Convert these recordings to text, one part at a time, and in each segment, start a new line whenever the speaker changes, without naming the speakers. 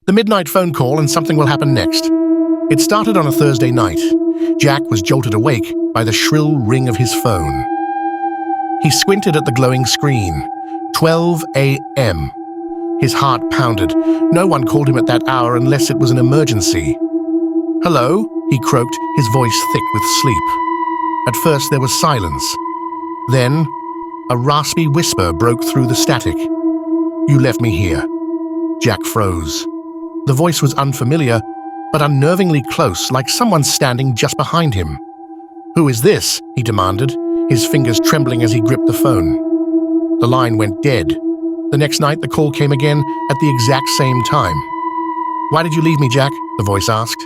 The midnight phone call and something will happen next. It started on a Thursday night. Jack was jolted awake by the shrill ring of his phone. He squinted at the glowing screen. 12 a.m. His heart pounded. No one called him at that hour unless it was an emergency. "Hello?" he croaked, his voice thick with sleep. At first there was silence. Then, a raspy whisper broke through the static. "You left me here." Jack froze. The voice was unfamiliar, but unnervingly close, like someone standing just behind him. "Who is this?" he demanded, his fingers trembling as he gripped the phone. The line went dead. The next night, the call came again at the exact same time. "Why did you leave me, Jack?" the voice asked.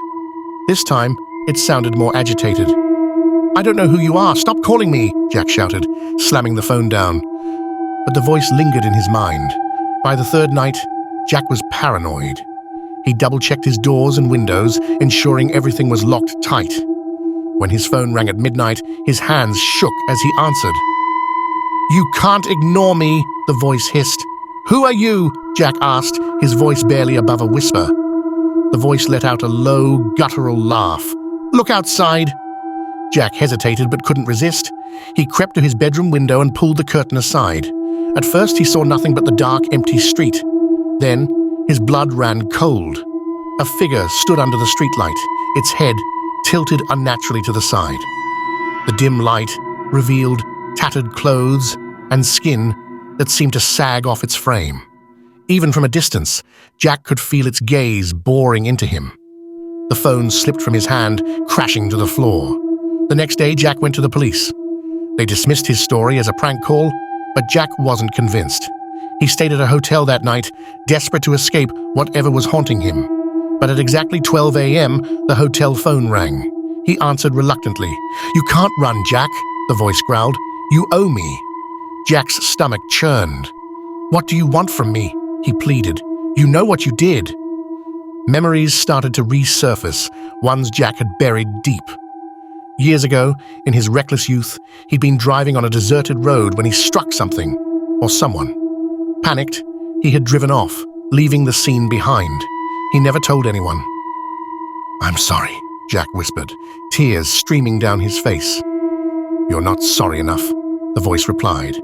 This time, it sounded more agitated. "I don't know who you are. Stop calling me," Jack shouted, slamming the phone down. But the voice lingered in his mind. By the third night, Jack was paranoid. He double-checked his doors and windows, ensuring everything was locked tight. When his phone rang at midnight, his hands shook as he answered. "You can't ignore me," the voice hissed. "Who are you?" Jack asked, his voice barely above a whisper. The voice let out a low, guttural laugh. "Look outside." Jack hesitated but couldn't resist. He crept to his bedroom window and pulled the curtain aside. At first he saw nothing but the dark, empty street. Then his blood ran cold. A figure stood under the streetlight, its head tilted unnaturally to the side. The dim light revealed tattered clothes and skin that seemed to sag off its frame. Even from a distance, Jack could feel its gaze boring into him. The phone slipped from his hand, crashing to the floor. The next day, Jack went to the police. They dismissed his story as a prank call, but Jack wasn't convinced. He stayed at a hotel that night, desperate to escape whatever was haunting him. But at exactly 12 a.m., the hotel phone rang. He answered reluctantly. "You can't run, Jack," the voice growled. "You owe me." Jack's stomach churned. "What do you want from me?" he pleaded. "You know what you did." Memories started to resurface, ones Jack had buried deep. Years ago, in his reckless youth, he'd been driving on a deserted road when he struck something, or someone. Panicked, he had driven off, leaving the scene behind. He never told anyone. "I'm sorry," Jack whispered, tears streaming down his face. "You're not sorry enough," the voice replied.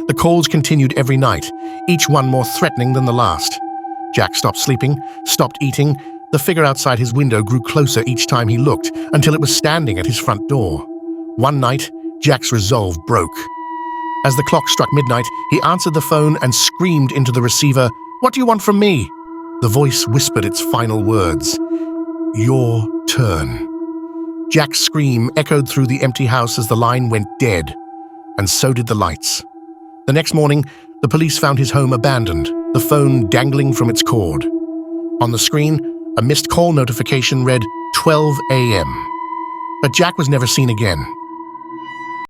The calls continued every night, each one more threatening than the last. Jack stopped sleeping, stopped eating. The figure outside his window grew closer each time he looked, until it was standing at his front door. One night, Jack's resolve broke. As the clock struck midnight, he answered the phone and screamed into the receiver, "What do you want from me?" The voice whispered its final words. "Your turn." Jack's scream echoed through the empty house as the line went dead, and so did the lights. The next morning, the police found his home abandoned, the phone dangling from its cord. On the screen, a missed call notification read 12 a.m. But Jack was never seen again.